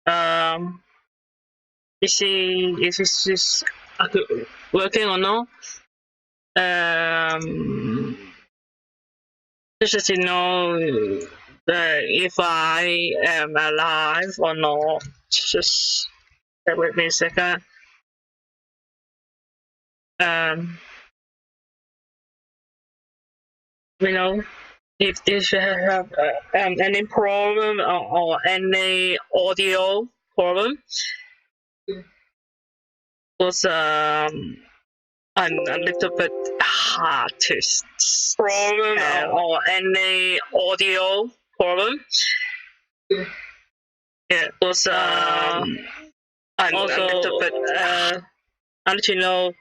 Um, you see if it's just working or not. Um, just to know if I am alive or not. Just bear with me a second. Um, you know, if you have any problem or any audio problem, was I'm a little bit hard to problem or any audio problem. Yeah, was I'm also a little bit I let you know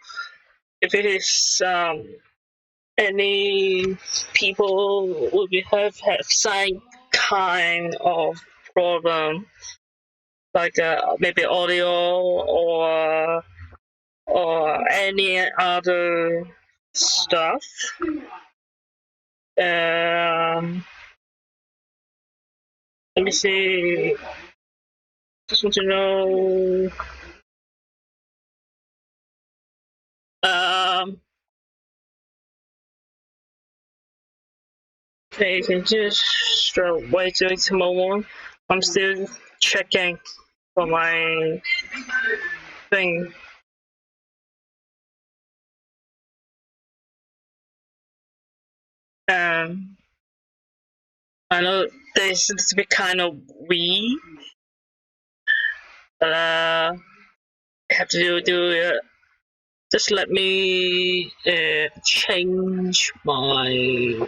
if it is any people will be have some kind of problem like maybe audio or any other stuff. Let me see. Just want to know. Um, okay, you can just wait just a moment. I'm still checking for my thing. Um, I know this is a bit kind of weird, but I have to do it. Just let me change my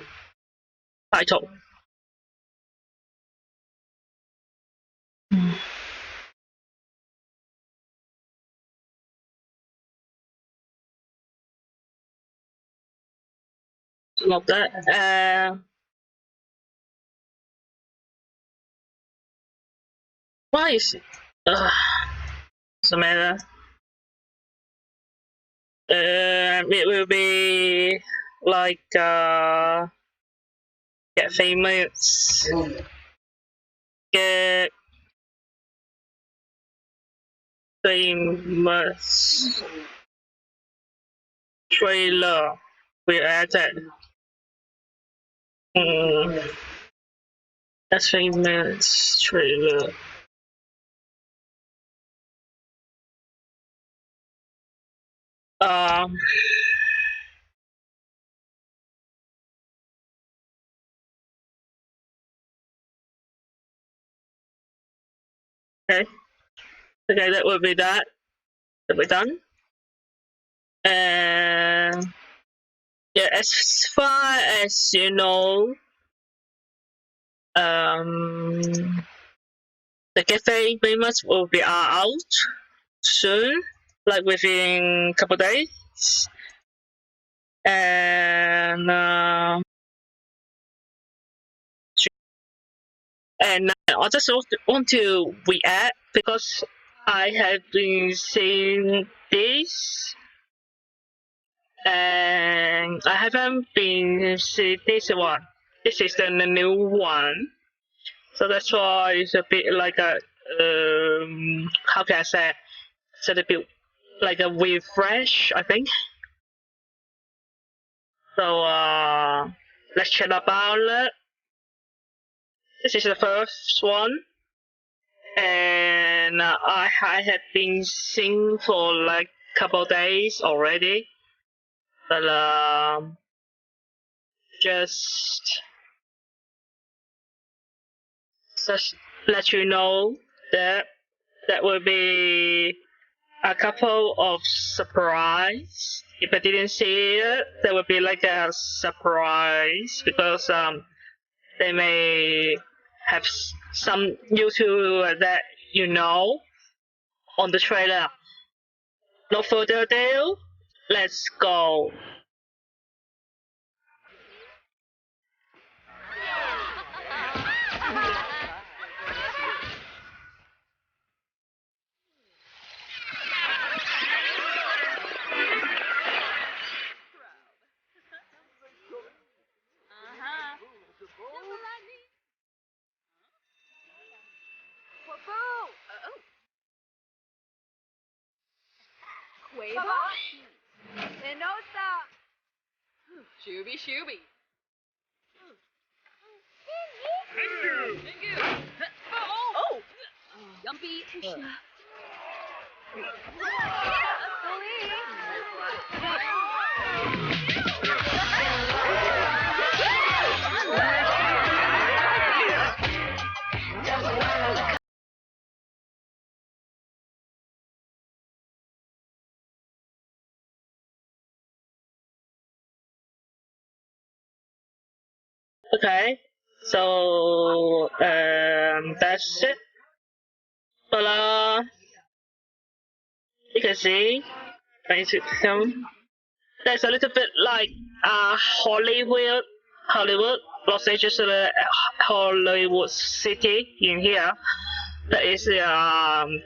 title. Love that. Why is it? Doesn't matter. It will be like get famous, get famous trailer we added. Mm, that's famous trailer. Um, okay, okay, that will be that. That will be done. And yeah, as far as you know, the cafe famous will be out soon, like within a couple days. And I just want to react because I have been seeing this and I haven't been seeing this one. This is the new one, so that's why it's a bit like a how can I say? It's a bit like a refresh, I think. So let's chat about it. This is the first one, and I had been seeing for like couple days already, but just just let you know that that will be a couple of surprise. If I didn't see it, there will be like a surprise because they may have some YouTube that you know on the trailer. No further ado, let's go. 回吧。Enosa。Shooby shooby。Thank you. Oh. Yumpy. Okay, so that's it. But you can see there's a little bit like Hollywood, Los Angeles, Hollywood City in here. That is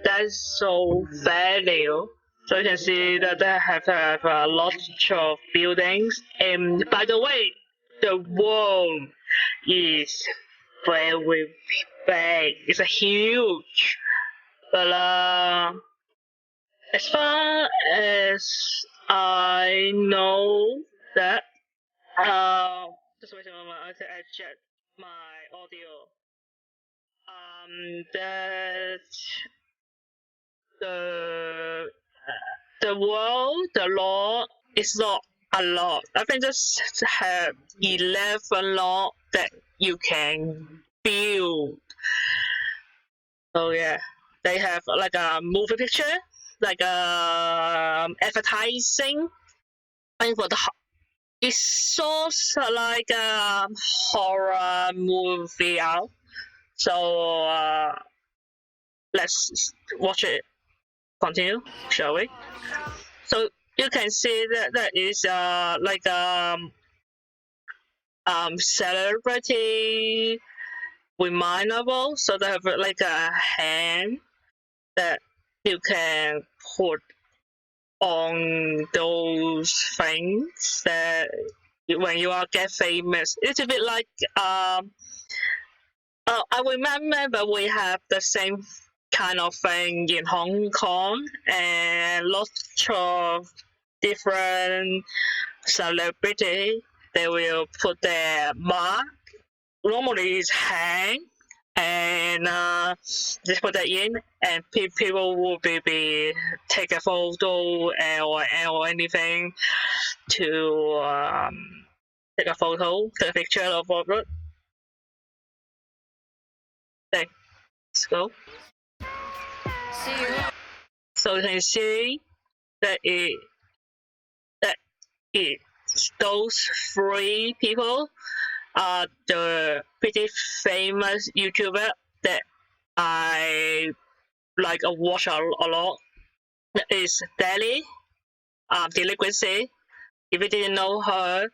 that's so value. So you can see that they have a lot of buildings. And by the way, the wall is very big. It's a huge. But as far as I know that just wait a moment, I have to adjust my audio. That the the law is not a lot. I think just have 11 law that you can build. So yeah, they have like a movie picture, like advertising. And for the it's sort of like a horror movie out. So let's watch it. Continue, shall we? So you can see that that is like celebrity remindable. So they have like a hand that you can put on those things that when you are get famous. It's a bit like I remember we have the same kind of thing in Hong Kong and lots of different celebrity. They will put their mark. Normally it's hang and just put that in and people will be take a photo or anything to take a photo, take a picture of it. Okay, let's go. See you. So you can see that those three people are the pretty famous YouTuber that I like watch a lot. That is Deli, Delinquency. If you didn't know her,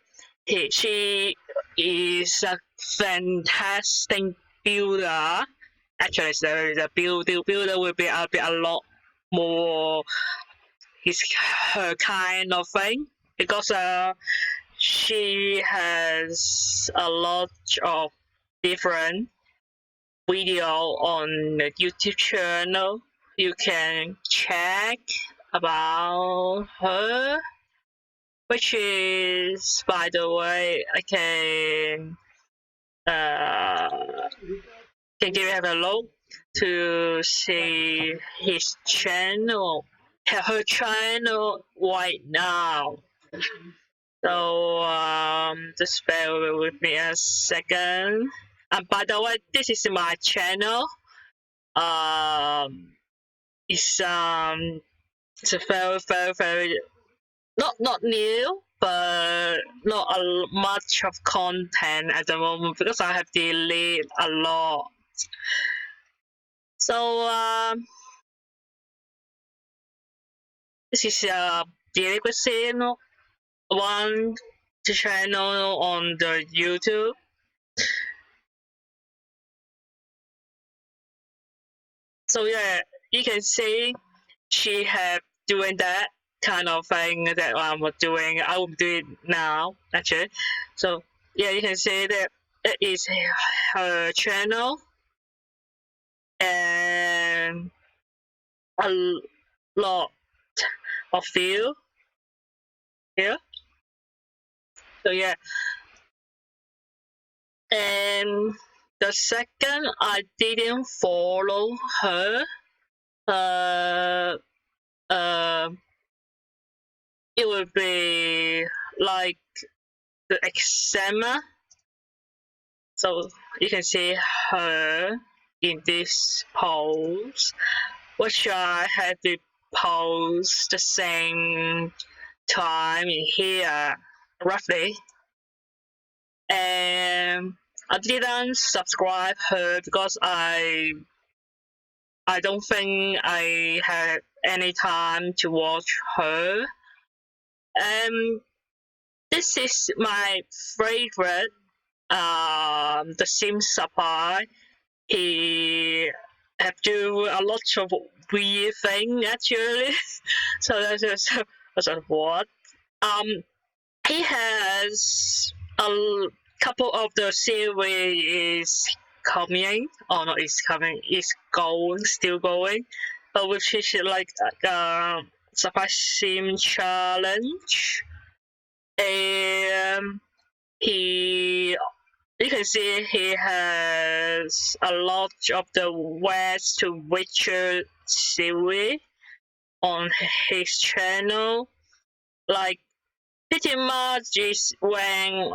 she is a fantastic builder. Actually, the builder will be a lot more his her kind of thing because she has a lot of different video on the YouTube channel. You can check about her, which is, by the way, I can give you a look to see his channel, her channel right now. So just bear with me a second. And by the way, this is my channel. It's it's a very not new, but not much of content at the moment because I have deleted a lot. So this is Delinquency one channel on the YouTube. So yeah, you can see she have doing that kind of thing that I'm doing. I will do it now actually. So yeah, you can see that it is her channel, and a lot of view here. So yeah, and the second I didn't follow her, uh, uh, it would be like the examer. So you can see her in this pose, which I had to pose the same time in here, roughly. And I didn't subscribe her because I don't think I had any time to watch her. And this is my favorite. The Sims Supply. He have do a lot of weird thing actually. So that's just what. He has a couple of the series coming. Oh no, it's coming. It's going, still going. Which is like Surprise Sim Challenge. And you can see he has a lot of the West to Witcher series on his channel. Like pretty much is when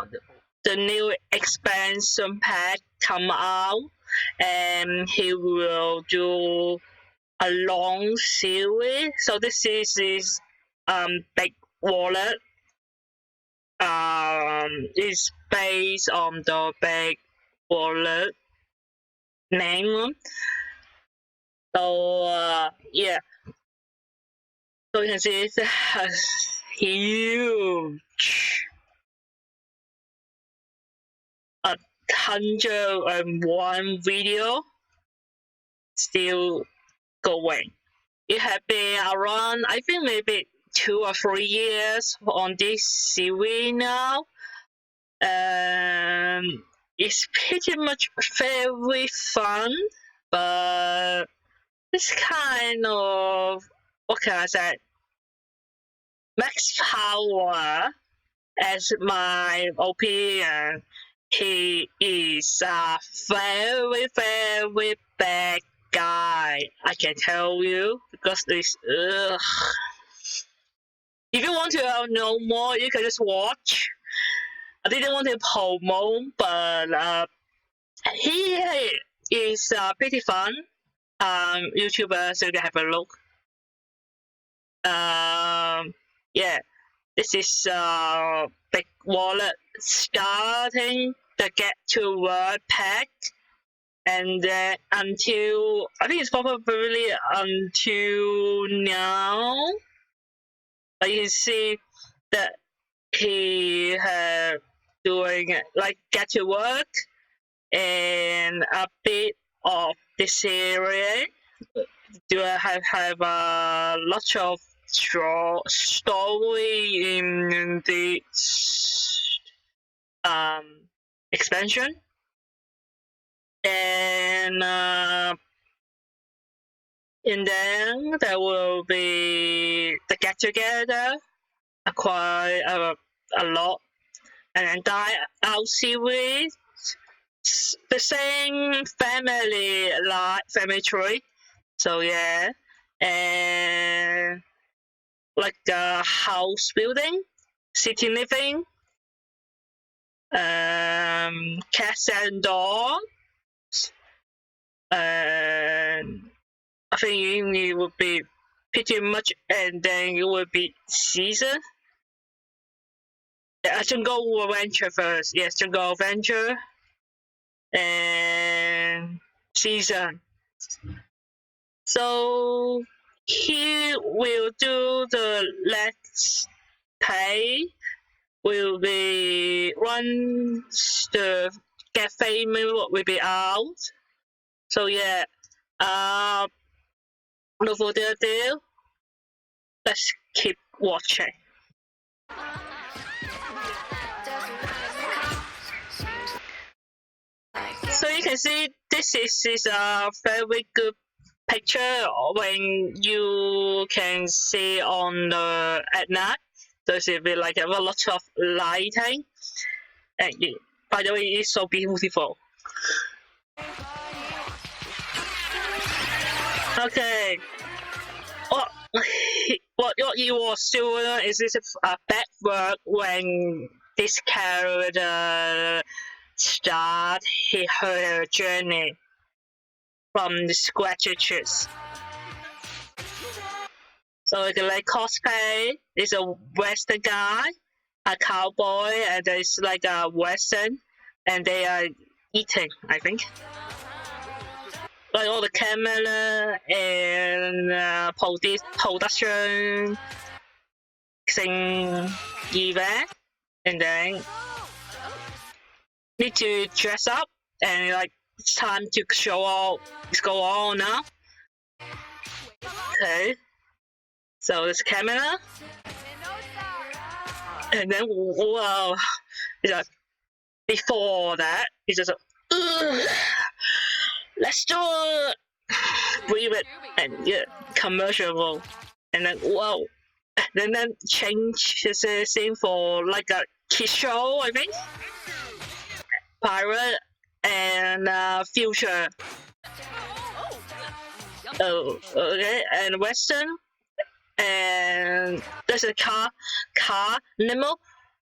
the new expansion pack come out, and he will do a long series. So this is Big Wallet. Is based on the Big Wallet name. So yeah, so you can see it has huge 101 video still going. It has been around, I think maybe 2 or 3 years on this series now. It's pretty much very fun, but it's kind of, what can I say, Max Power, as my opinion, he is a very, very bad guy. I can tell you, because this. If you want to know more, you can just watch. I didn't want to promote, but he is pretty fun. YouTuber, so you can have a look. Yeah, this is Big Wallet starting the Get to Work pack, and then until I think it's probably until now, but you can see that he have doing like Get to Work and a bit of the series. Do I have a lot of story in this expansion, and then there will be the get together, quite a lot, and then Die Out series, the same family like family tree. So yeah, and like house building, city living, cats and dogs, and I think it would be pretty much, and then it would be season. Yeah, Jungle Adventure first. Yes, Jungle Adventure and season. So he will do the Let's Play. Will be once the Get Famous will be out. So yeah, no further ado, let's keep watching. So you can see this is a very good picture when you can see on the at night. There's a bit like a lot of lighting, and by the way, it's so beautiful. Okay. What what you was doing is this a bad work when this character start her journey from the scratches. So like cosplay is a western guy, a cowboy, and there's like a western, and they are eating, I think. Like all the camera and production thing event, and then need to dress up and like it's time to show off. Let's go on now. Okay. So this camera, and then wow, it's like before that, it's just let's do it, breathe it, and yeah, commercial, and then wow, and then change the scene for like a kid show, I think, pirate and future. Oh, okay, and western. And there's a car Nemo.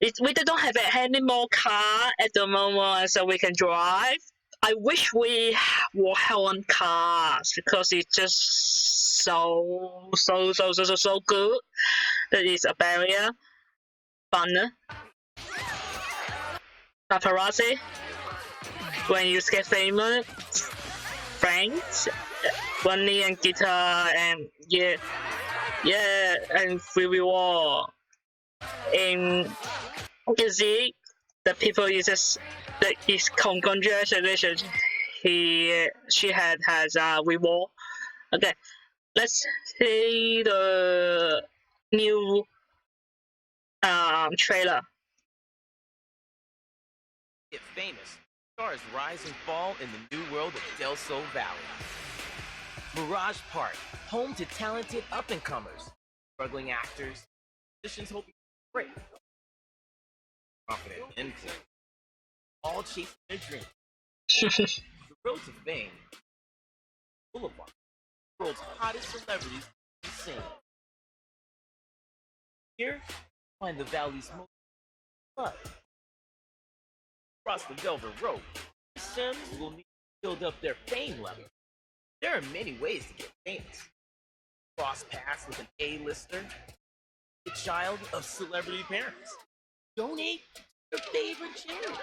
We don't have any more car at the moment, so we can drive. I wish we were on cars because it's just so good. That is a barrier. Fun. Paparazzi. When you get famous, friends, Bunny and guitar, and yeah. Yeah, and free reward. And you see, the people is just that is congratulations. She has a reward. Okay, let's see the new trailer. Get famous. Stars rise and fall in the new world of Del Sol Valley. Mirage Park, home to talented up-and-comers, struggling actors, musicians hoping to break, confident influence, all chasing their dreams. The road to fame, Boulevard, the world's hottest celebrities can sing. Here, find the valley's most fun. Across the velvet rope, the Sims will need to build up their fame level. There are many ways to get famous. Cross paths with an A-lister, the child of celebrity parents. Donate your favorite charity.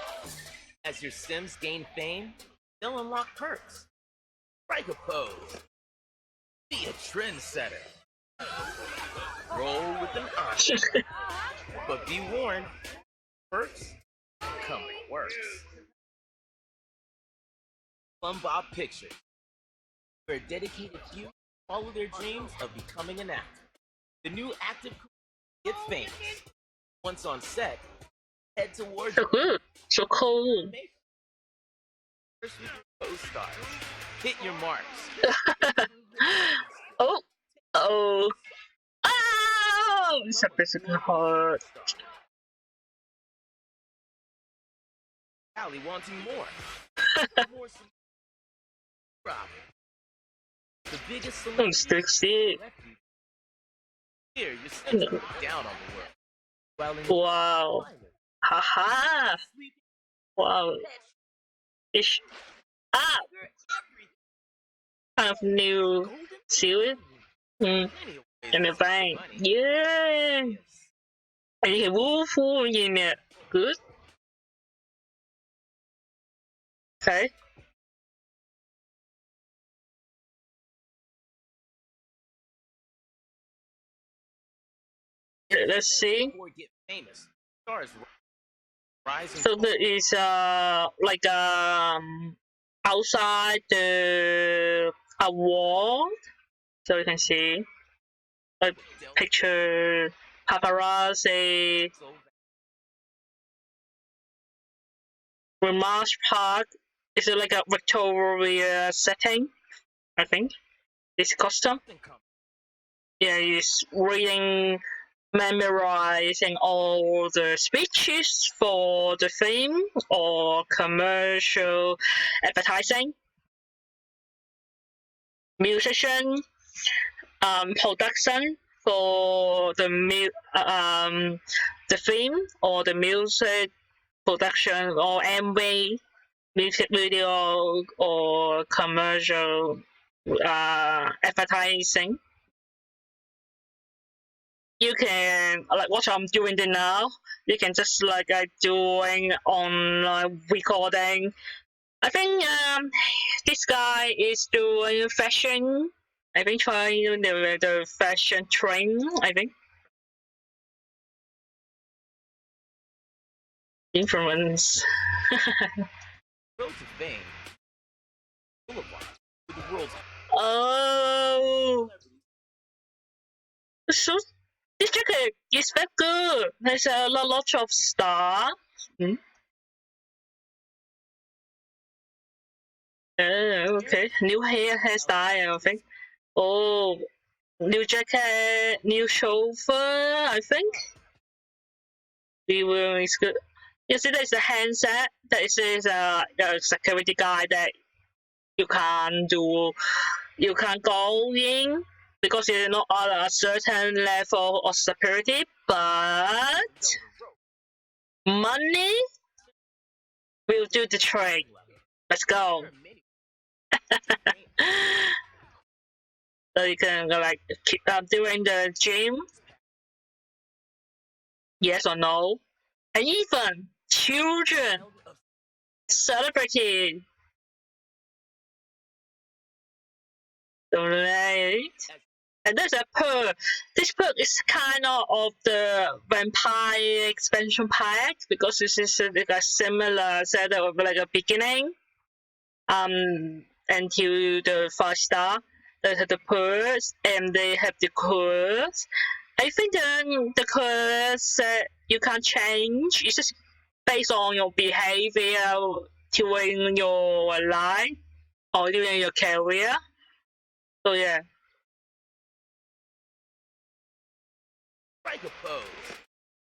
As your Sims gain fame, they'll unlock perks. Strike a pose. Be a trendsetter. Roll with an honor. But be warned, perks come with works. Plum Bob Pictures, where a dedicated few follow their dreams of becoming an actor. The new active get famous. Once on set, head towards So good, so cool. First with your co-stars. Hit your marks. Oh, oh, oh! It's a physical hurt. Allie wanting more. More drop. The biggest I'm sexy. Here, your sins go down on the world. While in Wow. Haha. Wow. Ish. Ah! Kind of new series. And the bang. Yeah! And you can woohoo in it. Good. Okay. Let's see. Get famous. Stars rising. So there is like outside the award, so you can see a picture, paparazzi, Mirage Park. Is it like a Victoria setting? I think. this custom. Yeah, he's reading, memorizing all the speeches for the film or commercial advertising. Musician, production for the film or the music production or MV, music video or commercial advertising. You can like what I'm doing now. You can just like doing online recording. I think this guy is doing fashion. I think trying the fashion trend. I think influence. Road to Fame. Boulevard. With the world's Oh, so this jacket is very good. There's a lot of stuff. Okay. New hairstyle, I think. Oh, new jacket, new chauffeur, I think. Viewer is good. You see, there's a handset. That is a security guy that you can't go in because you're not at a certain level of security. But money will do the trick. Let's go. So you can like keep doing the gym. Yes or no? And even children, celebrity. Right. And there's a perk. This perk is kind of the vampire expansion pack because this is like a similar setup of like a beginning. Until the 5-star. They have the perks and they have the quests. I think the quests you can't change. It's just based on your behavior during your life or during your career. So yeah. Strike a pose.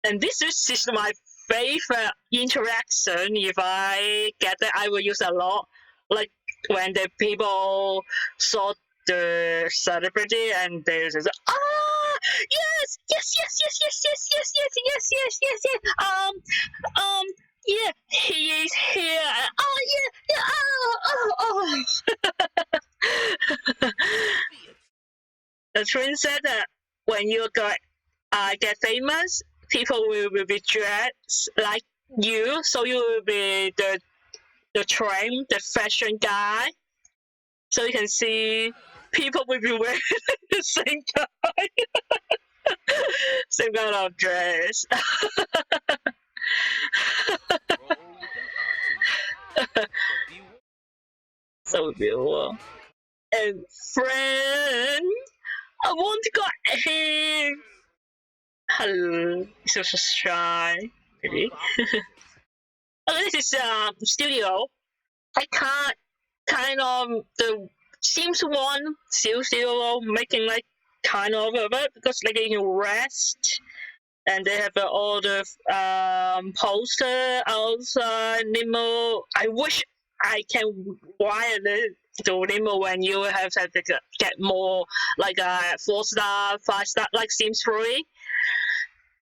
And this is my favorite interaction. If I get it, I will use a lot. Like when the people saw the celebrity and they just yes, yeah, he is here. The trend said that when you get famous, people will be dressed like you, so you will be the trend, the fashion guy. So you can see people will be wearing the same kind of dress. So beautiful. And friend, I want to go here. Hello, so shy. Maybe. This is studio. I can't kind of the Sims 1 still making like kind of it because like you can rest and they have all the poster outside Nemo. I wish I can wire it to Nemo when you have to get more like a 4-star, 5-star like Sims 3.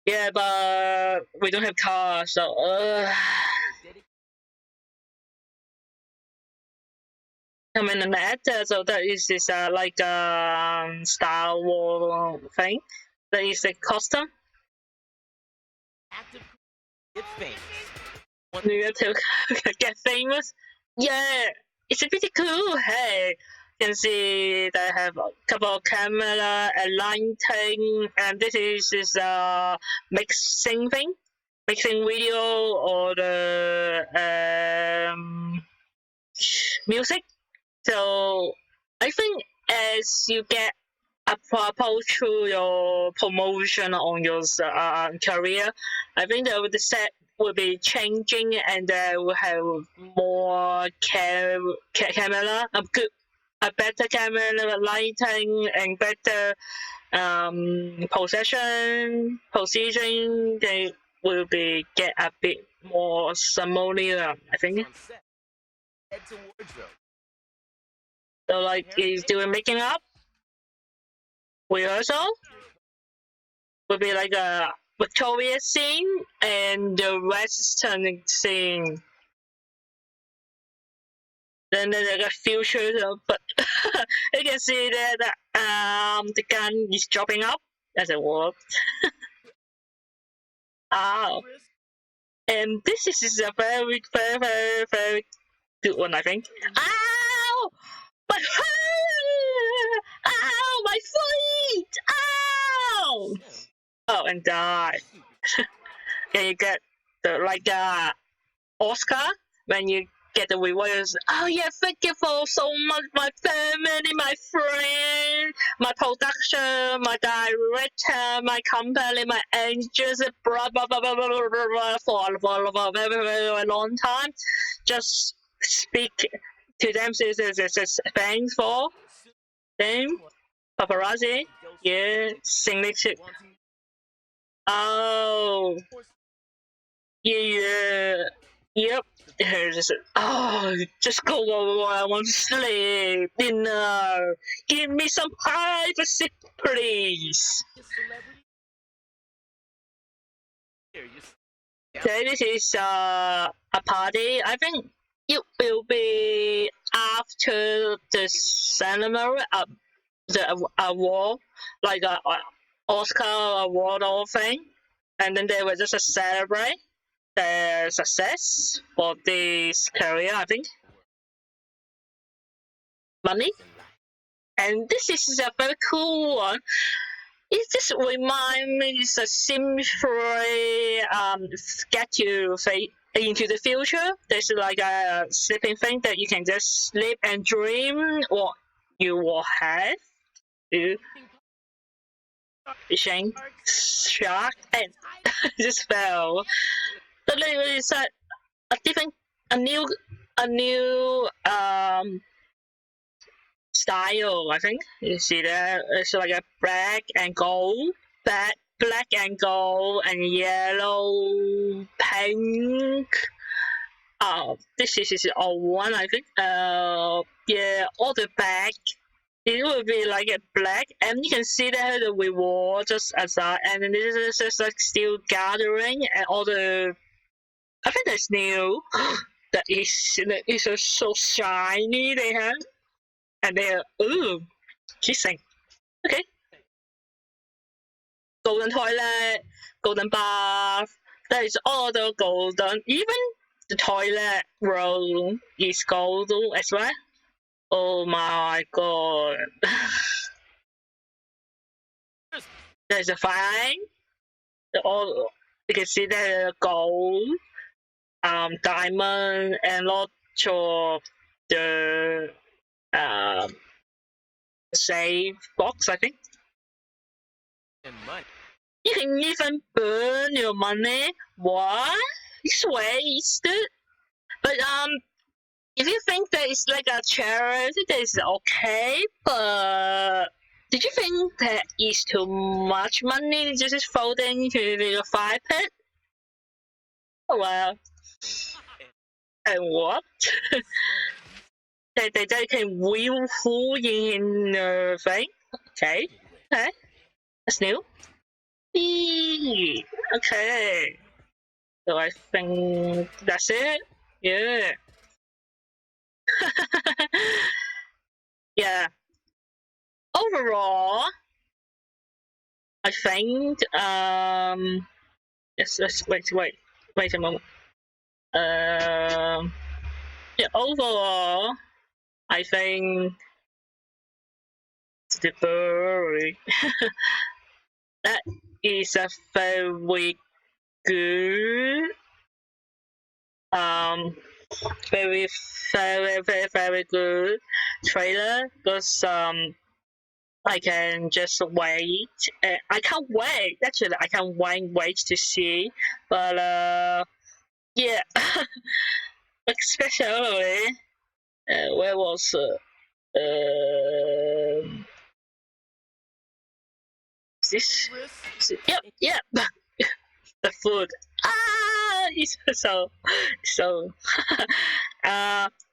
Yeah, but we don't have cars, so I'm in the net, so that is this like Star Wars thing. That is a custom. Active get famous. You have to get famous. Yeah, it's pretty cool. Hey, you can see they have a couple of camera and lighting, and this is mixing thing, mixing video or the music. So I think as you get approach to your promotion on your career, I think the set will be changing and they will have more camera, good a better camera lighting and better position, they will be get a bit more familiar, I think. On set, head to wardrobe. So like he's doing making up, rehearsal will be like a Victoria scene and the Western scene. Then there's like a future, but you can see that the gun is dropping up as it works. Oh, and this is a very, very, very, very good one, I think. Ow! My ow! My feet! Ow! Oh, and die. Can you get the like Oscar when you get the rewards? Oh yeah, thank you for so much, my family, my friend, my production, my director, my company, my angels, blah blah blah blah blah blah blah for a very very long time. Just speak to them, says thanks for them, paparazzi, yeah, signature. Oh, yeah, yep. Just go over. I want to sleep. Dinner. Give me some privacy, please. Okay, this is a party. I think it will be after the ceremony, the award, like a Oscar award or thing, and then they will just celebrate their success for this career, I think. Money. And this is a very cool one. It just reminds me it's a simple get to into the future. There's like a sleeping thing that you can just sleep and dream what you will have. Fishing, shark, and just fell. But it's a different, a new style. I think you see that it's like a black and gold, black and gold and yellow, pink. This is all one. I think. Yeah, all the back. It will be like a black, and you can see that the reward just aside, and then this is just like still gathering, and all the. I think that's new. That is so shiny. They have, and they're kissing. Okay. Golden toilet, golden bath. That is all the golden. Even the toilet roll is golden as well. Oh my god. There's a fine. All you can see the gold, diamond, and lots of the save box, I think. And money. You can even burn your money. What? It's wasted. But if you think that it's like a charity, that is okay. But did you think that is too much money just folding into the 5 pit? Oh well. And what? they can wheel full in the thing. Okay. Okay. That's new. Eee. Okay. So I think that's it. Yeah. Yeah. Overall, I think yes, let's wait a moment. Yeah, overall, I think the bird that is a very good very very good trailer because I can just wait. I can't wait. Actually, I can't wait to see. But yeah, especially where was This. Risk. Yep. The food. It's so.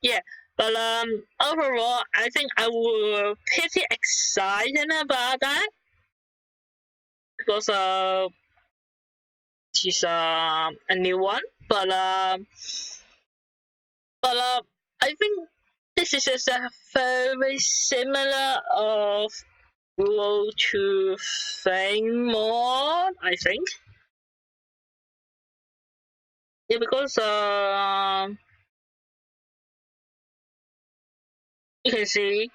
Yeah. But overall, I think I was pretty excited about that because she's a new one. But I think this is just a very similar of Road to Fame mod, I think. Yeah, because you can see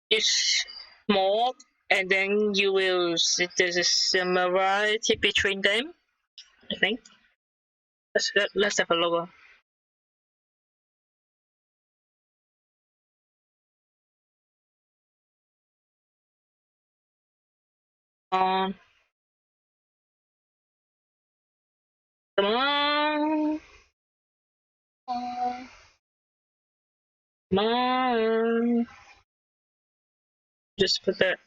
it's mod, and then you will see there's a similarity between them. I think. Let's have a look. Um, come on. Come on. Just put that.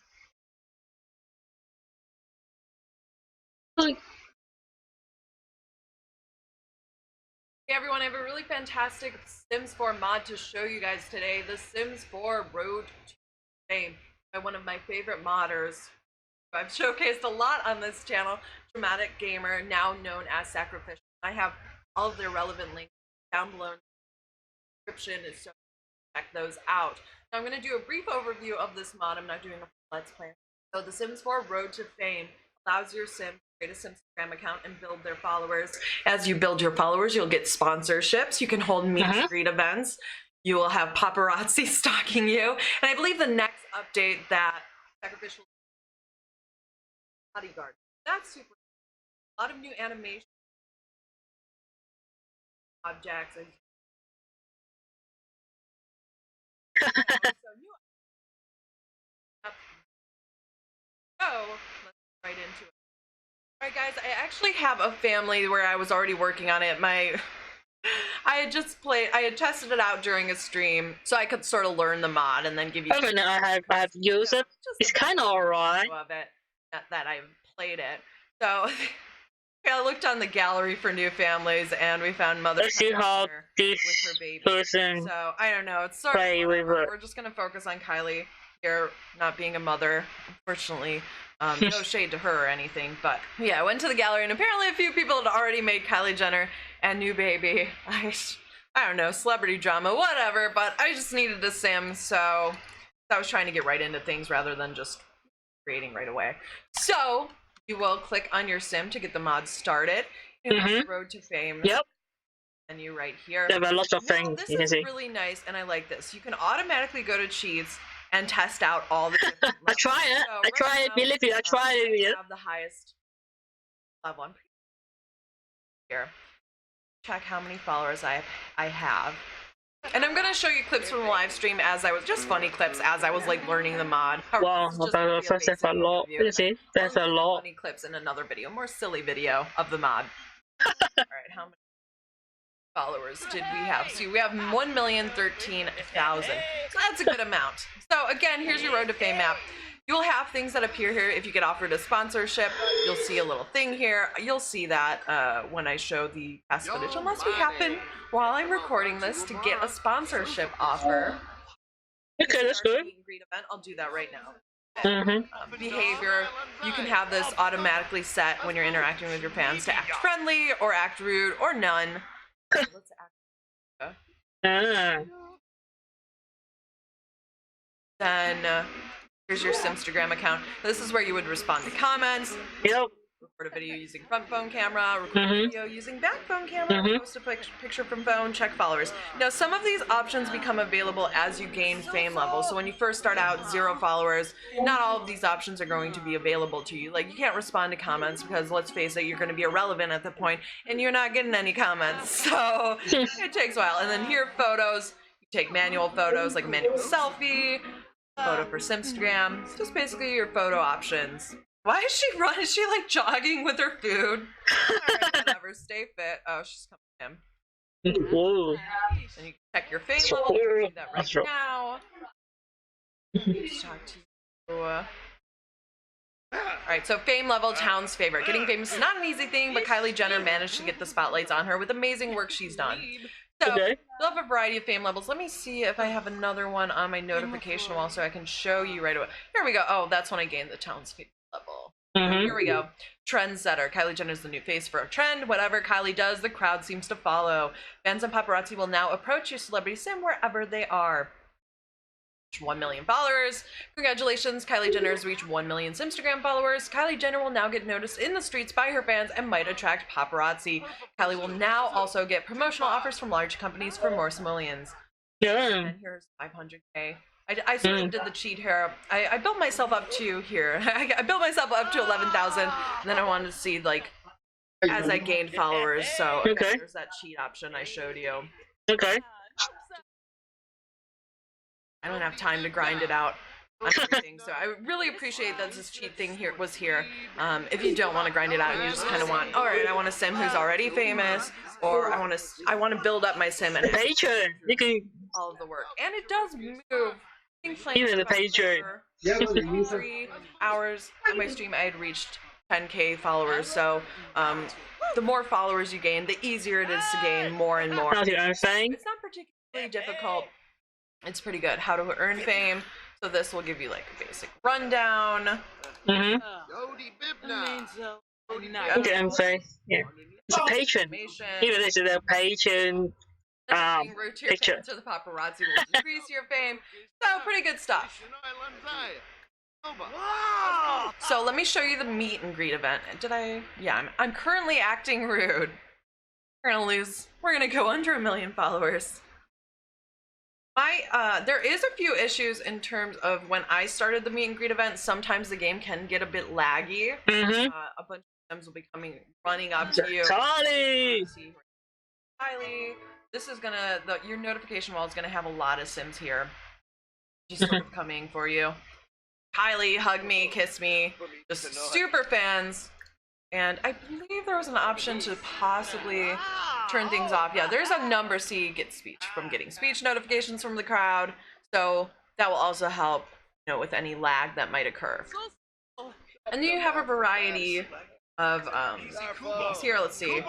Hey everyone, I have a really fantastic Sims 4 mod to show you guys today. The Sims 4 Road to Fame by one of my favorite modders. I've showcased a lot on this channel, Dramatic Gamer, now known as Sacrificial. I have all of their relevant links down below in the description, so check those out. Now I'm going to do a brief overview of this mod. I'm not doing a full Let's Play. So the Sims 4 Road to Fame allows your Sim to create a Simstagram account and build their followers. As you build your followers, you'll get sponsorships. You can hold meet and greet events. You will have paparazzi stalking you. And I believe the next update that Sacrificial bodyguard. That's super. A lot of new animation objects. So let's get right into it. Alright guys, I actually have a family where I was already working on it. I had tested it out during a stream, so I could sort of learn the mod and then give you. Okay, now I have used it. It's kind of alright. Of it that I've played it. So I looked on the gallery for new families, and we found Mother. Let's see how this with her baby. person. So I don't know. It's sort of we're just gonna focus on Kylie here, not being a mother, unfortunately. No shade to her or anything, but yeah, I went to the gallery, and apparently a few people had already made Kylie Jenner and new baby. I don't know, celebrity drama, whatever. But I just needed a Sim, so I was trying to get right into things rather than just creating right away. So you will click on your Sim to get the mod started. Road to Fame. Yep. And you right here. There are lots of things. This you can is see. really nice, and I like this. You can automatically go to cheats and test out all the different levels. I try it. So I try it. Believe you, I try it. Have the highest level. I'm here. Check how many followers I have. And I'm gonna show you clips from the live stream as I was just funny clips as I was like learning the mod. Wow, that's a lot. You see, that's a lot. Funny clips in another video, more silly video of the mod. All right, how many followers did we have? So we have 1,013,000. So that's a good amount. So again, here's your Road to Fame map. You'll have things that appear here if you get offered a sponsorship. You'll see a little thing here. You'll see that when I show the past footage, unless we happen while I'm recording this to get a sponsorship offer. Okay, that's good. Meet and greet event. I'll do that right now. Behavior, you can have this automatically set when you're interacting with your fans to act friendly or act rude or none. Let's act. Then here's your Simstagram account. This is where you would respond to comments. Yep. Record a video using front phone camera, record a video using back phone camera, post a picture from phone, check followers. Now, some of these options become available as you gain fame level. So when you first start out, 0 followers, not all of these options are going to be available to you. Like, you can't respond to comments because, let's face it, you're going to be irrelevant at the point, and you're not getting any comments. So it takes a while. And then here, photos. You take manual photos, like a manual selfie, photo for Simstagram. It's just basically your photo options. Why is she running? Is she like jogging with her food? Alright, whatever. Stay fit. Oh, she's coming in. Whoa. And you can check your fame level. You can do that right now. Let's talk to you. Alright, so fame level, town's favorite. Getting famous is not an easy thing, but Kylie Jenner managed to get the spotlights on her with amazing work she's done. So, Okay. we'll have a variety of fame levels. Let me see if I have another one on my notification wall so I can show you right away. Here we go. Oh, that's when I gained the town's favorite level. Mm-hmm. Here we go. Trendsetter. Kylie Jenner's the new face for a trend. Whatever Kylie does, the crowd seems to follow. Fans and paparazzi will now approach your celebrity sim wherever they are. 1 million followers. Congratulations, Kylie Jenner has reached 1 million Simstagram followers. Kylie Jenner will now get noticed in the streets by her fans and might attract paparazzi. Kylie will now also get promotional offers from large companies for more simoleons. Yeah. And here's 500k. I sort of did the cheat here. I built myself up to here. I built myself up to 11,000, and then I wanted to see like as I gained followers. So Okay. there's that cheat option I showed you. Okay. I don't have time to grind it out on everything, so I really appreciate that this cheat thing here was here. If you don't want to grind it out and you just kind of want, all right, I want a sim who's already famous, or I want to build up my sim and have Patreon. You can all of the work, and it does move. Even the Patreon. For 3 hours on my stream, I had reached 10k followers. So the more followers you gain, the easier it is to gain more and more. how to earn fame. It's not particularly difficult. It's pretty good. How to earn fame. So this will give you like a basic rundown. Mm-hmm. Yeah. Okay, I'm saying. Yeah. It's a patron. Information. Even this is a patron. Being rude to your picture. fans or the paparazzi will increase your fame. So pretty good stuff. So let me show you the meet and greet event. Did I? Yeah, I'm currently acting rude. We're gonna lose. We're gonna go under 1 million followers. There is a few issues in terms of when I started the meet and greet event. Sometimes the game can get a bit laggy. Mm-hmm. A bunch of sims will be running up to you. Charlie! See, Kylie, this is gonna your notification wall is gonna have a lot of sims here, just sort of coming for you. Kylie, hug me, kiss me, just super fans. And I believe there was an option to possibly turn things off. Yeah, there's a number so you get speech from getting speech notifications from the crowd. So that will also help, you know, with any lag that might occur. And then you have a variety of here, let's see.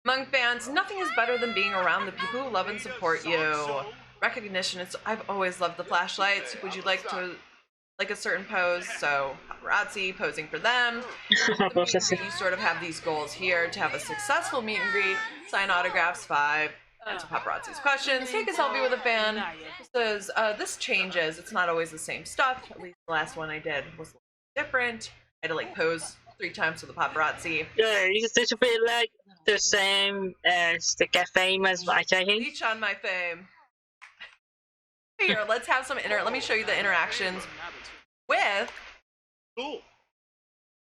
Among fans, nothing is better than being around the people who love and support you. Recognition, I've always loved the flashlights. Would you like to like a certain pose? So paparazzi posing for them. You sort of have these goals here to have a successful meet and greet, sign autographs, 5, answer paparazzi's questions, take a selfie with a fan. This changes. It's not always the same stuff. At least the last one I did was a little different. I had to like pose 3 times for the paparazzi. Yeah, it's a bit like the same as the Get Famous by taking. Leech on my fame. Here, let's have some let me show you the interactions with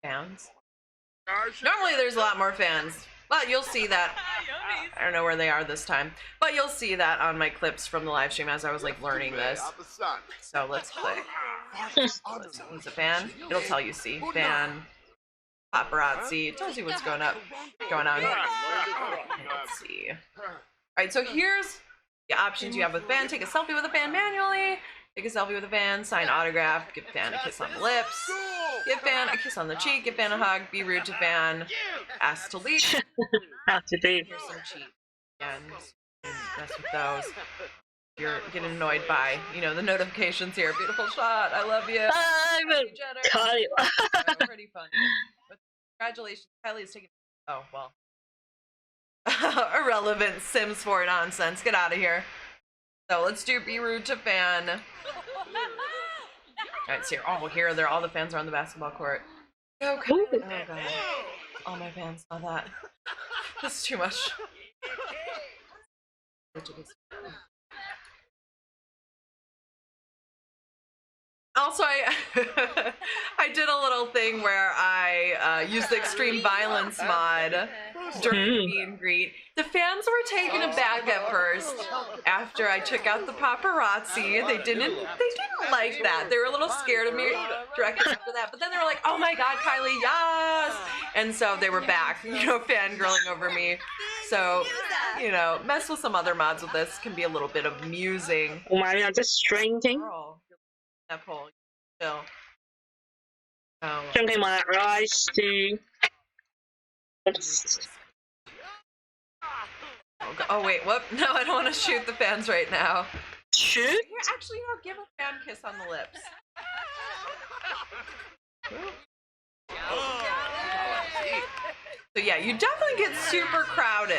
fans. Normally there's a lot more fans, but you'll see that. I don't know where they are this time, but you'll see that on my clips from the live stream as I was like learning this. So let's click. He's a fan. It'll tell you, see, fan, paparazzi. It tells you what's going on. Let's see. Alright, so here's the options you have with fan. Take a selfie with a fan manually. Take a selfie with a fan. Sign autograph. Give fan a kiss on the lips. Give fan a kiss on the cheek. Give fan a hug. Be rude to fan. Ask to leave. Have to do. Here's some cheat. And mess with those. You're getting annoyed by, you know, the notifications here. Beautiful shot. I love you. I'm a Jenner. Kylie. Pretty funny. But congratulations. Kylie is taking. Oh, well. Irrelevant Sims 4 nonsense. Get out of here. So let's do be rude to fan. Alright, so here, all the fans are on the basketball court. Go, Kylie. Oh god. All my fans saw that. That's too much. Also, I did a little thing where I used the extreme violence mod during the meet and greet. The fans were taken aback at first after I took out the paparazzi. They didn't like that. They were a little scared of me directly after that. But then they were like, "Oh my God, Kylie, yes!" And so they were back, you know, fangirling over me. So, you know, mess with some other mods with this can be a little bit amusing. Oh my god, just strange thing. Girl. that poll. Still. Oh. Drinking my iced tea. Oh wait, whoop! No, I don't want to shoot the fans right now. Shoot? Here, actually, give a fan kiss on the lips. So yeah, you definitely get super crowded.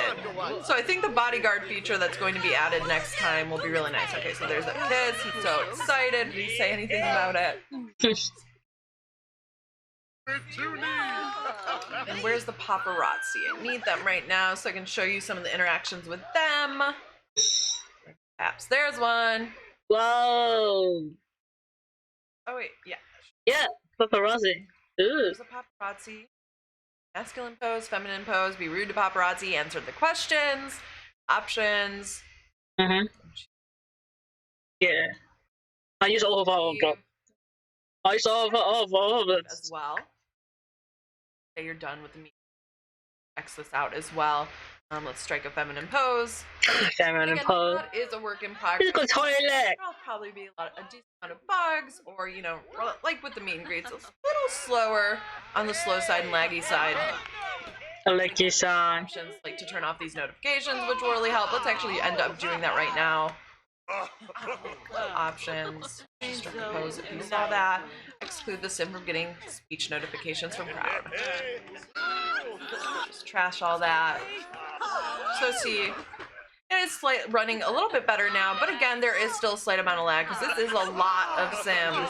So I think the bodyguard feature that's going to be added next time will be really nice. Okay, so there's a kiss. He's so excited. Did he say anything about it? And where's the paparazzi? I need them right now so I can show you some of the interactions with them. Perhaps there's one. Whoa. Oh wait, yeah. Yeah, paparazzi. Ooh. There's a paparazzi. Masculine pose, feminine pose, be rude to paparazzi, answer the questions, options. Mm-hmm. Yeah. I use all of them. I use all of it. As well. Okay, you're done with the meet. X this out as well. Let's strike a feminine pose. Feminine Again, pose. that is a work in progress. Let's go toilet. There'll probably be a decent amount of bugs, or like with the meet and greets, it's a little slower on the slow side and laggy side. I like your sign. Options like to turn off these notifications, which will really help. Let's actually end up doing that right now. Options. Strike a pose if you saw that. Exclude the sim from getting speech notifications from crowd. Just trash all that. So see, it is running a little bit better now, but again, there is still a slight amount of lag because this is a lot of sims.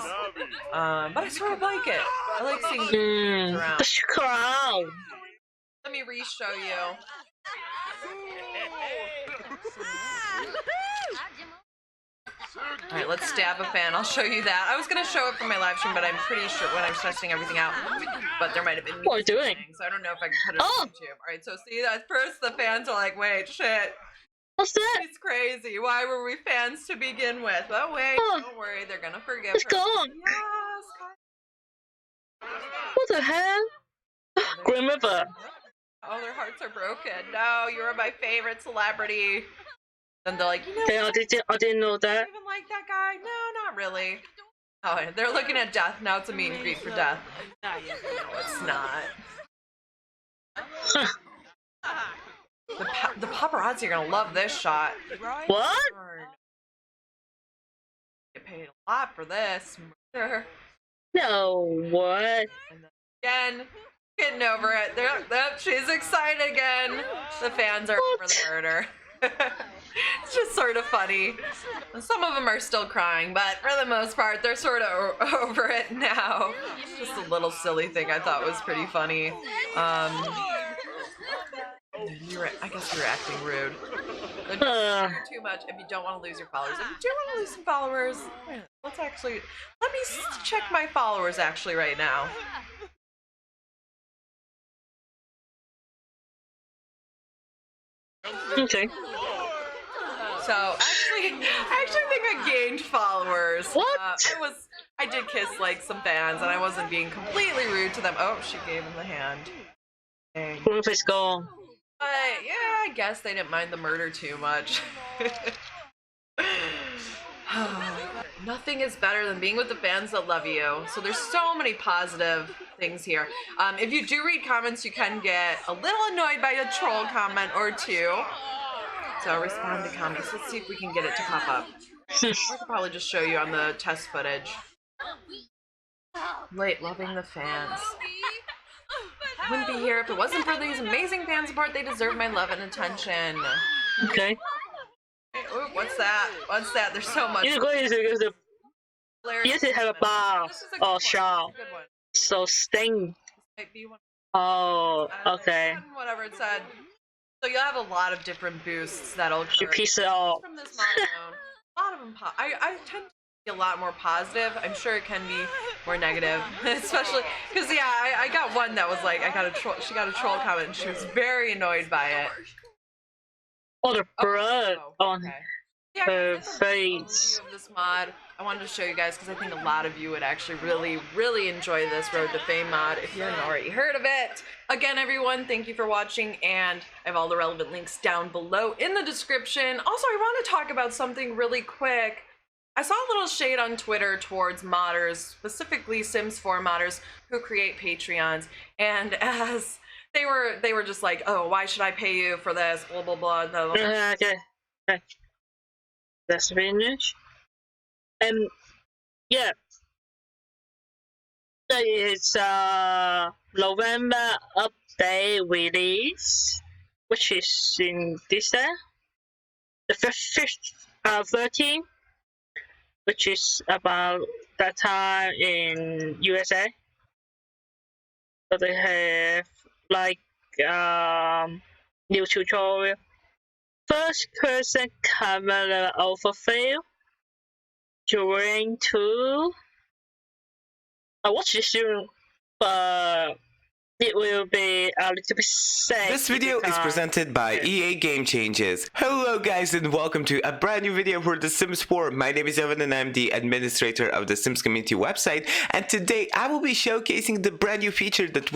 But I sort of like it. I like seeing the around. The crowd. Let me re-show you. Alright, let's stab a fan. I'll show you that. I was going to show it from my live stream, but I'm pretty sure when I was testing everything out. But there might have been What are you doing? So I don't know if I can put it on YouTube. Alright, so see, at first the fans are like, wait, shit. What's that? It's crazy. Why were we fans to begin with? But wait, don't worry. They're going to forgive It's her. gone. Yes. What the hell? Grim River. Oh, their hearts are broken. No, you were my favorite celebrity. Then they're like, Okay, I didn't know that. even like that guy? No, not really. Oh, they're looking at Death. Now it's a meet and greet for Death. No, it's not. The paparazzi are gonna love this shot. What? Get paid a lot for this. Murder. No, what? And then again, getting over it. She's excited again. The fans are over the murder. It's just sort of funny. Some of them are still crying, but for the most part, they're sort of over it now. Just a little silly thing I thought was pretty funny. I guess you were acting rude. Too much if you don't want to lose your followers. If you do want to lose some followers, let me check my followers actually right now. Okay. So I actually think I gained followers. What? I did kiss like some fans, and I wasn't being completely rude to them. Oh, she gave him the hand. Dang. Roof is gone. But yeah, I guess they didn't mind the murder too much. Nothing is better than being with the fans that love you. So there's so many positive things here. If you do read comments, you can get a little annoyed by a troll comment or two. So respond to comments. Let's see if we can get it to pop up. I could probably just show you on the test footage. Loving the fans. I wouldn't be here if it wasn't for these amazing fan support. They deserve my love and attention. Okay. Ooh, what's that? What's that? There's so much. You should have a bar or shop. So sting. Oh, okay. Whatever it said. So you'll have a lot of different boosts that'll occur. You piece it all. From this milestone. A lot of them. I tend to be a lot more positive. I'm sure it can be more negative, especially because I got one that was like she got a troll comment and she was very annoyed by it. Oh, the blood on her Of face. this mod. I wanted to show you guys because I think a lot of you would actually really enjoy this Road to Fame mod if you hadn't already heard of it. Again, everyone, thank you for watching, and I have all the relevant links down below in the description. Also, I want to talk about something really quick. I saw a little shade on Twitter towards modders, specifically Sims 4 modders who create Patreons, and as they were just like, oh, why should I pay you for this? Blah blah blah. Blah, blah. Okay. Let's finish. Yeah. That is November update release, which is in this day. The 13th, which is about that time in USA. So they have like new tutorial, first person camera overview, during to watch this soon, but it will be a little bit sad. This video is presented by EA Game Changes. Hello guys and welcome to a brand new video for The Sims 4. My name is Evan and I'm the administrator of the Sims community website, and today I will be showcasing the brand new feature that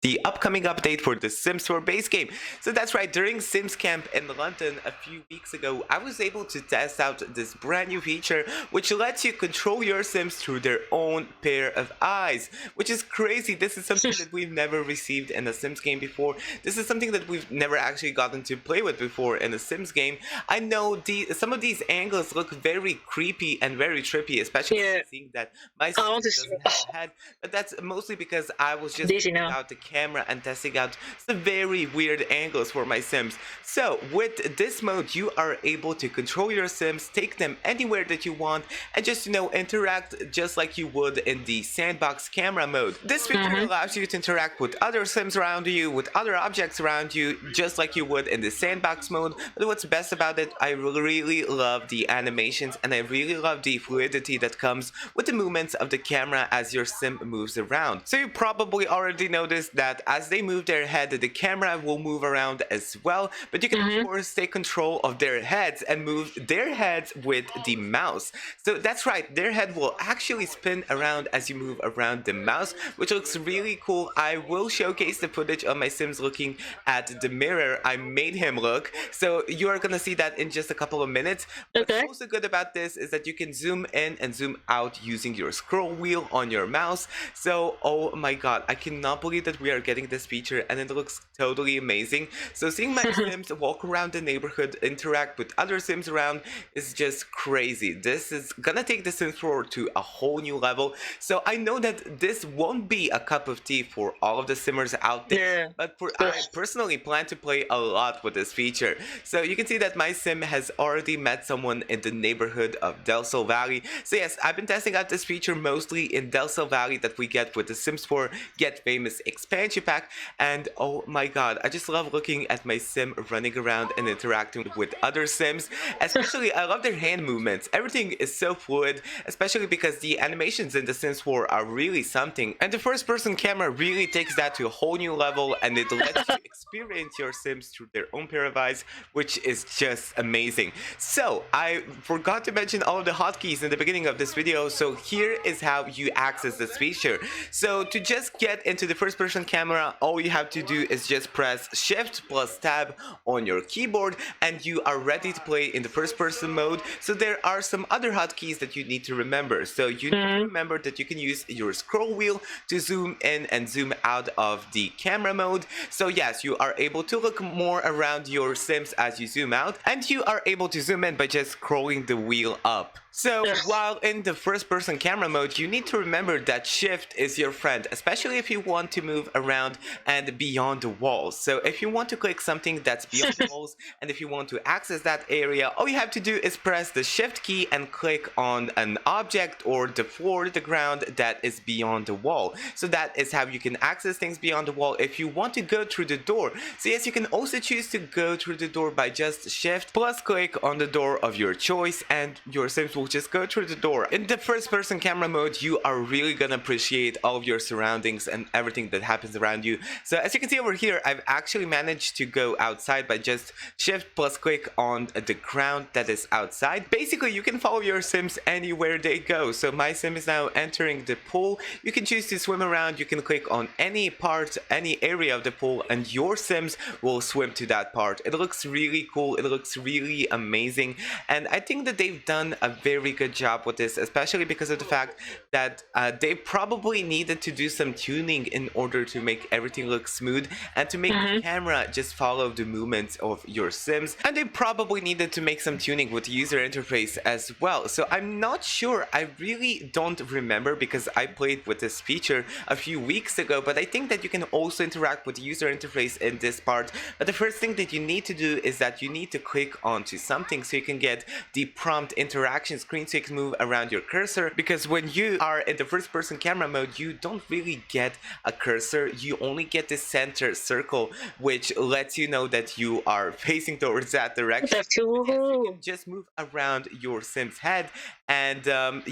the upcoming update for the Sims 4 base game. So that's right, during Sims Camp in London a few weeks ago, I was able to test out this brand new feature which lets you control your Sims through their own pair of eyes, which is crazy. This is something that we've never received in a Sims game before. This is something that we've never actually gotten to play with before in a Sims game. I know some of these angles look very creepy and very trippy, especially seeing that my Sims doesn't have a head, but that's mostly because I was just checking out the camera and testing out some very weird angles for my Sims. So with this mode you are able to control your Sims, take them anywhere that you want, and just interact just like you would in the sandbox camera mode. This feature allows you to interact with other Sims around you, with other objects around you, just like you would in the sandbox mode. But what's best about it, I really love the animations and I really love the fluidity that comes with the movements of the camera as your Sim moves around. So you probably already noticed that as they move their head, the camera will move around as well, but you can of course take control of their heads and move their heads with the mouse. So that's right, their head will actually spin around as you move around the mouse, which looks really cool. I will showcase the footage of my Sims looking at the mirror I made him look, so you are gonna see that in just a couple of minutes. What's also good about this is that you can zoom in and zoom out using your scroll wheel on your mouse. So oh my god, I cannot believe that we are getting this feature and it looks totally amazing. So seeing my Sims walk around the neighborhood, interact with other Sims around is just crazy. This is gonna take the Sims 4 to a whole new level. So I know that this won't be a cup of tea for all of the Simmers out there, but I personally plan to play a lot with this feature. So you can see that my Sim has already met someone in the neighborhood of Delsol Valley. So yes, I've been testing out this feature mostly in Delsol Valley that we get with the Sims 4 Get Famous expansion pack, and oh my god, I just love looking at my Sim running around and interacting with other Sims. Especially I love their hand movements. Everything is so fluid, especially because the animations in the Sims 4 are really something, and the first person camera really takes that to a whole new level, and it lets you experience your Sims through their own pair of eyes, which is just amazing. So I forgot to mention all of the hotkeys in the beginning of this video, so here is how you access this feature. So to just get into the first person camera, all you have to do is just press Shift plus Tab on your keyboard and you are ready to play in the first person mode. So there are some other hotkeys that you need to remember. So you need to remember that you can use your scroll wheel to zoom in and zoom out of the camera mode. So yes, you are able to look more around your Sims as you zoom out, and you are able to zoom in by just scrolling the wheel up. So while in the first person camera mode, you need to remember that Shift is your friend, especially if you want to move around and beyond the walls. So if you want to click something that's beyond the walls, and if you want to access that area, all you have to do is press the Shift key and click on an object or the floor, the ground that is beyond the wall. So that is how you can access things beyond the wall. If you want to go through the door, so yes, you can also choose to go through the door by just Shift plus click on the door of your choice, and your Sims will just go through the door. In the first person camera mode, you are really gonna appreciate all of your surroundings and everything that happens around you. So as you can see over here, I've actually managed to go outside by just Shift plus click on the ground that is outside. Basically, you can follow your Sims anywhere they go. So my Sim is now entering the pool. You can choose to swim around. You can click on any part, any area of the pool, and your Sims will swim to that part. It looks really cool. It looks really amazing. And I think that they've done a very very good job with this, especially because of the fact that they probably needed to do some tuning in order to make everything look smooth and to make the camera just follow the movements of your Sims. And they probably needed to make some tuning with the user interface as well. So I'm not sure, I really don't remember because I played with this feature a few weeks ago, but I think that you can also interact with the user interface in this part. But the first thing that you need to do is that you need to click onto something so you can get the prompt interaction screen so you can move around your cursor, because when you are in the first person camera mode you don't really get a cursor, you only get the center circle which lets you know that you are facing towards that direction. That's Yes, you cool. can just move around your Sim's head and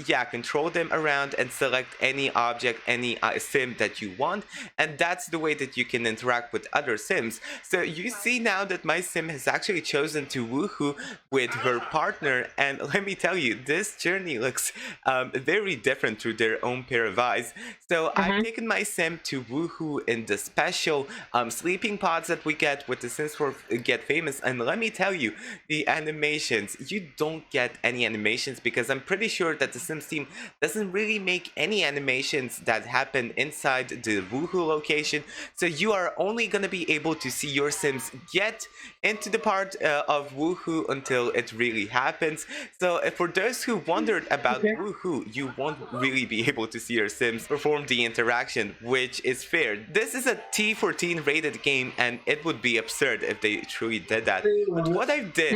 yeah, control them around and select any object, any Sim that you want, and that's the way that you can interact with other Sims. So you see now that my Sim has actually chosen to woohoo with her partner, and let me tell you, this journey looks very different through their own pair of eyes. So I've taken my Sim to woohoo in the special sleeping pods that we get with the Sims 4 Get Famous, and let me tell you, the animations, you don't get any animations because I'm pretty sure that the Sims team doesn't really make any animations that happen inside the woohoo location. So you are only gonna be able to see your Sims get into the part of woohoo until it really happens. So for those who wondered about woohoo, you won't really be able to see your Sims perform the interaction, which is fair. This is a T14 rated game and it would be absurd if they truly did that. But what I did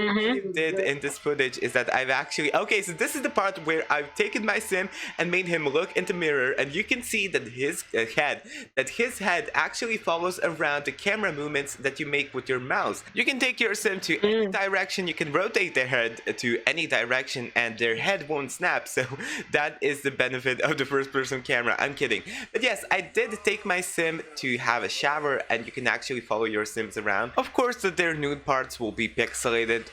in this footage is that I've actually, okay, so this is the part where I've taken my Sim and made him look in the mirror, and you can see that his head actually follows around the camera movements that you make with your mouse. You can take your Sim to any direction, you can rotate their head to any direction and their head won't snap. So that is the benefit of the first person camera. I'm kidding. But yes, I did take my Sim to have a shower and you can actually follow your Sims around. Of course, their nude parts will be pixelated.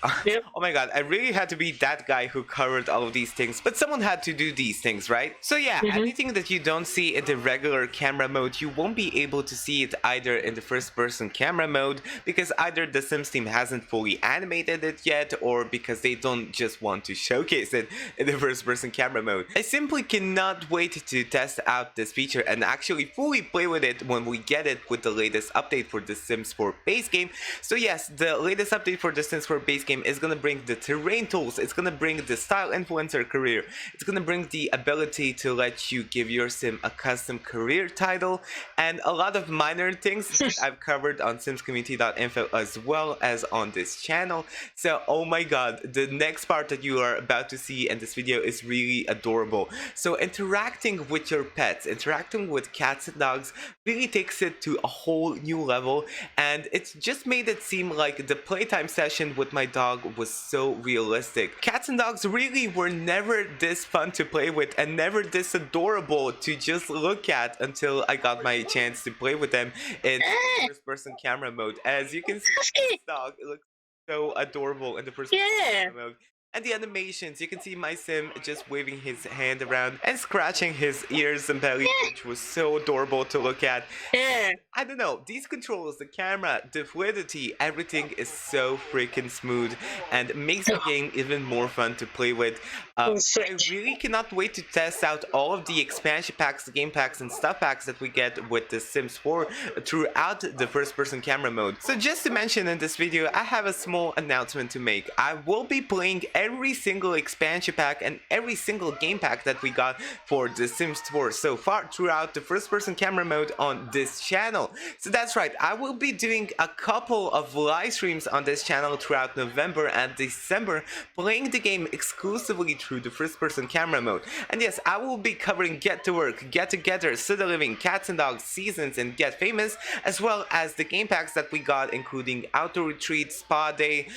Oh my god, I really had to be that guy who covered all of these things, but someone had to do these things, right? So yeah, anything that you don't see in the regular camera mode, you won't be able to see it either in the first person camera mode, because either the Sims team hasn't fully animated it yet, or because they don't just want to showcase it in the first person camera mode. I simply cannot wait to test out this feature and actually fully play with it when we get it with the latest update for the Sims 4 base game. So yes, the latest update for the Sims 4 base game is gonna bring the terrain tools, it's gonna bring the style influencer career, it's gonna bring the ability to let you give your Sim a custom career title, and a lot of minor things that I've covered on simscommunity.info as well as on this channel. So oh my god, the next part that you are about to see in this video is really adorable. So interacting with your pets, interacting with cats and dogs really takes it to a whole new level, and it's just made it seem like the playtime session with my dog was so realistic. Cats and dogs really were never this fun to play with and never this adorable to just look at until I got my chance to play with them in first person camera mode. As you can see, this dog, it looks so adorable in the first person camera mode. And the animations, you can see my Sim just waving his hand around and scratching his ears and belly, which was so adorable to look at. I don't know, these controls, the camera, the fluidity, everything is so freaking smooth and makes the game even more fun to play with. I really cannot wait to test out all of the expansion packs, the game packs, and stuff packs that we get with the Sims 4 throughout the first person camera mode. So just to mention in this video, I have a small announcement to make. I will be playing every single expansion pack and every single game pack that we got for The Sims 4 so far throughout the first person camera mode on this channel. So that's right, I will be doing a couple of live streams on this channel throughout November and December, playing the game exclusively through the first person camera mode. And yes, I will be covering Get to Work, Get Together, City Living, Cats and Dogs, Seasons, and Get Famous, as well as the game packs that we got, including Outdoor Retreat, Spa Day,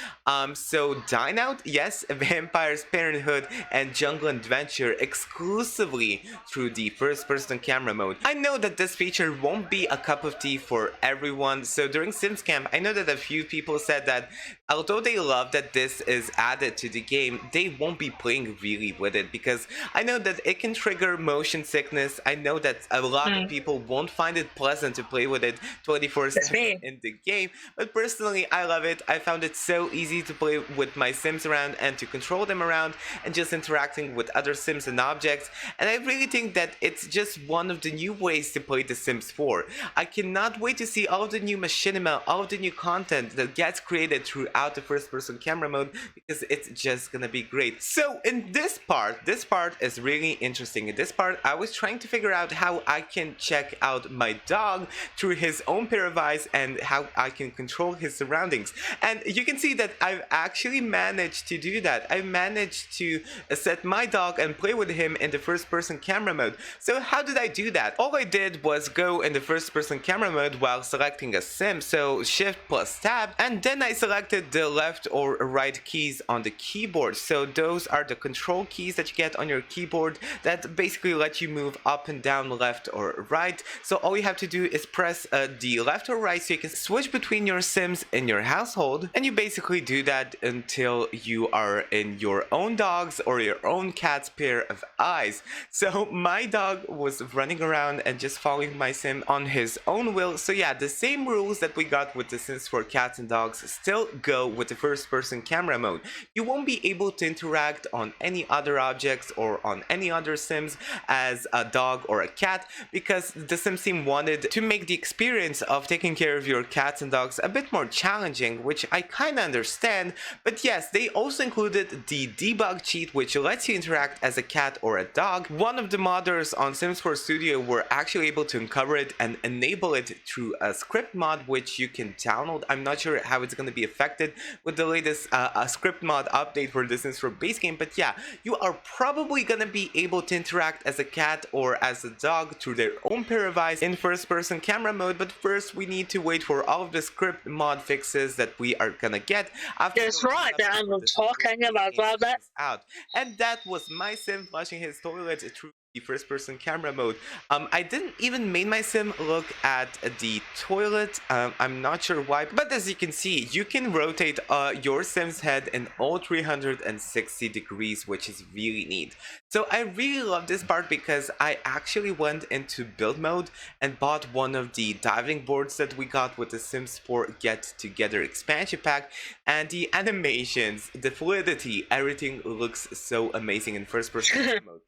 so Dine Out, yes, Vampires, Parenthood, and Jungle Adventure exclusively through the first person camera mode. I know that this feature won't be a cup of tea for everyone, so during Sims Camp, I know that a few people said that although they love that this is added to the game, they won't be playing really with it, because I know that it can trigger motion sickness. I know that a lot of people won't find it pleasant to play with it 24/7 in the game, but personally I love it. I found it so easy to play with my Sims around, and to control them around and just interacting with other Sims and objects. And I really think that it's just one of the new ways to play The Sims 4. I cannot wait to see all of the new machinima, all of the new content that gets created throughout the first person camera mode, because it's just gonna be great. So in this part is really interesting. In this part, I was trying to figure out how I can check out my dog through his own pair of eyes and how I can control his surroundings. And you can see that I've actually managed to do that. I managed to set my dog and play with him in the first person camera mode. So how did I do that? All I did was go in the first person camera mode while selecting a sim, so shift plus tab, and then I selected the left or right keys on the keyboard. So those are the control keys that you get on your keyboard that basically let you move up and down, left or right. So all you have to do is press the left or right so you can switch between your sims in your household, and you basically do that until you are in your own dog's or your own cat's pair of eyes. So my dog was running around and just following my sim on his own will. So yeah, the same rules that we got with The Sims 4 cats and dogs still go with the first person camera mode. You won't be able to interact on any other objects or on any other sims as a dog or a cat, because the Sims team wanted to make the experience of taking care of your cats and dogs a bit more challenging, which I kinda understand. But yes, they also included the debug cheat, which lets you interact as a cat or a dog. One of the modders on Sims 4 Studio were actually able to uncover it and enable it through a script mod, which you can download. I'm not sure how it's going to be affected with the latest script mod update for The Sims 4 base game, but yeah, you are probably going to be able to interact as a cat or as a dog through their own pair of eyes in first person camera mode. But first we need to wait for all of the script mod fixes that we are gonna get after. That's right, I'm talking about that. Out. And that was my sim flushing his toilet through the first person camera mode. I didn't even make my sim look at the toilet. I'm not sure why, but as you can see, you can rotate your sim's head in all 360 degrees, which is really neat. So I really love this part because I actually went into build mode and bought one of the diving boards that we got with the Sims 4 Get Together expansion pack, and the animations, the fluidity, everything looks so amazing in first person mode.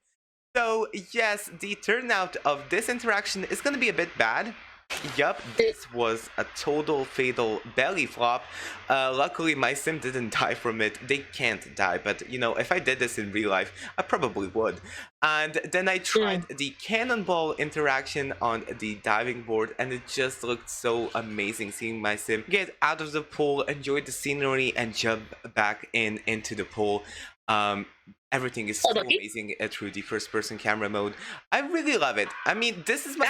So yes, the turnout of this interaction is gonna be a bit bad. Yup, this was a total fatal belly flop. Luckily my sim didn't die from it. They can't die, but you know, if I did this in real life, I probably would. And then I tried the cannonball interaction on the diving board, and it just looked so amazing seeing my sim get out of the pool, enjoy the scenery, and jump back into the pool. Everything is so amazing through the first person camera mode. I really love it. I mean, this is my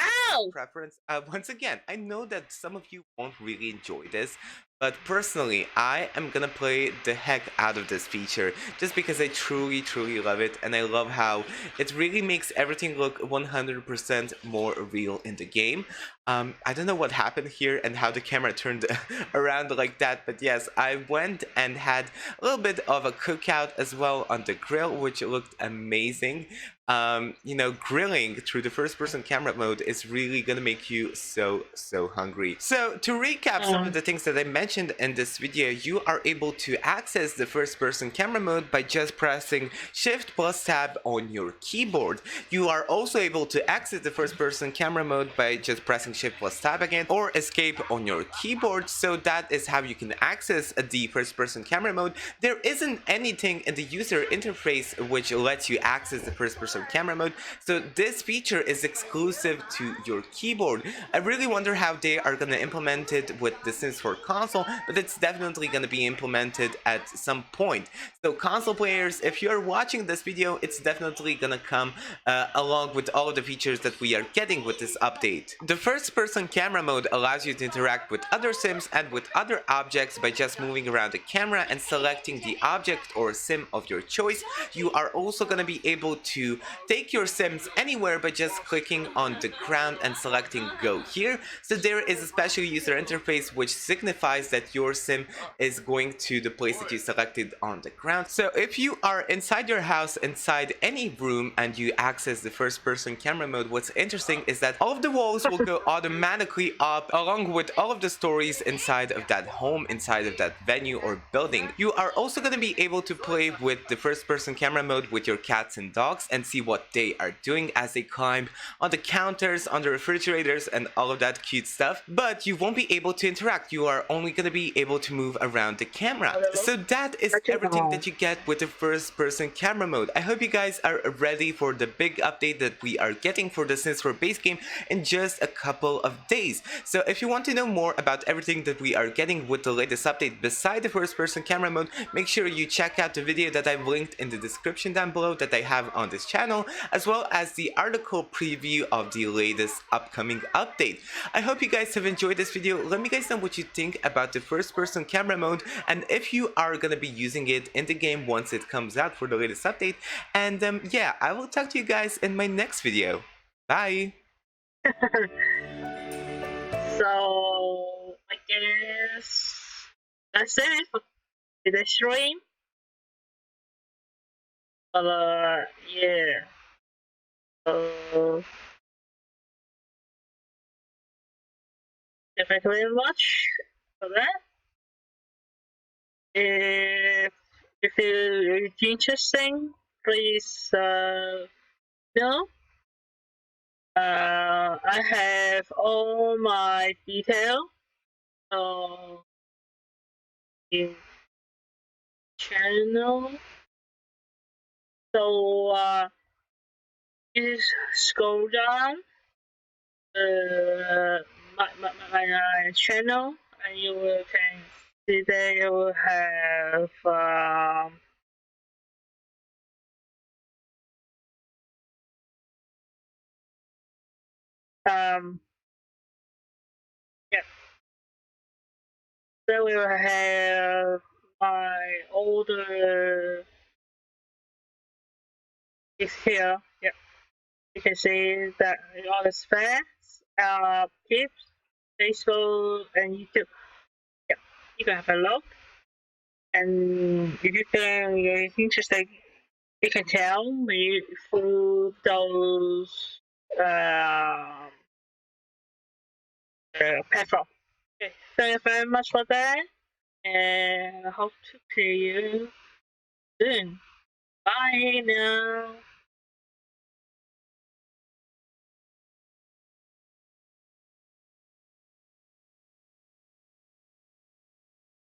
preference. Once again, I know that some of you won't really enjoy this, but personally, I am gonna play the heck out of this feature just because I truly love it, and I love how it really makes everything look 100% more real in the game. I don't know what happened here and how the camera turned around like that, but yes, I went and had a little bit of a cookout as well on the grill, which looked amazing. You know, grilling through the first person camera mode is really gonna make you so hungry. So to recap some of the things that I mentioned in this video, you are able to access the first person camera mode by just pressing shift plus tab on your keyboard. You are also able to exit the first person camera mode by just pressing shift plus tab again, or escape on your keyboard. So that is how you can access the first person camera mode. There isn't anything in the user interface which lets you access the first person camera mode, so this feature is exclusive to your keyboard. I really wonder how they are going to implement it with the Sims 4 console, but it's definitely going to be implemented at some point. So console players, if you're watching this video, it's definitely going to come along with all of the features that we are getting with this update. The first person camera mode allows you to interact with other Sims and with other objects by just moving around the camera and selecting the object or sim of your choice. You are also going to be able to take your Sims anywhere by just clicking on the ground and selecting go here. So there is a special user interface which signifies that your Sim is going to the place that you selected on the ground. So if you are inside your house, inside any room, and you access the first person camera mode, what's interesting is that all of the walls will go automatically up along with all of the stories inside of that home, inside of that venue or building. You are also going to be able to play with the first person camera mode with your cats and dogs and see what they are doing as they climb on the counters, on the refrigerators, and all of that cute stuff. But you won't be able to interact. You are only going to be able to move around the camera. So that is everything that you get with the first person camera mode. I hope you guys are ready for the big update that we are getting for the Sims 4 base game in just a couple of days. So if you want to know more about everything that we are getting with the latest update beside the first person camera mode, make sure you check out the video that I've linked in the description down below that I have on this channel, as well as the article preview of the latest upcoming update. I hope you guys have enjoyed this video. Let me guys know what you think about the first person camera mode and if you are gonna be using it in the game once it comes out for the latest update. And yeah, I will talk to you guys in my next video. Bye! So I guess that's it for today's stream. Yeah. So thank you very much for that. If it's interesting, please know. I have all my details in channel. So you just scroll down my channel and you will can see that you will have yeah, so we will have my older is here. Yeah, you can see that all the facts, tips, Facebook and YouTube. Yeah, you can have a look. And if you think you're interested, you can tell me through those platforms. Okay, thank you very much for that, and I hope to see you soon. Bye now.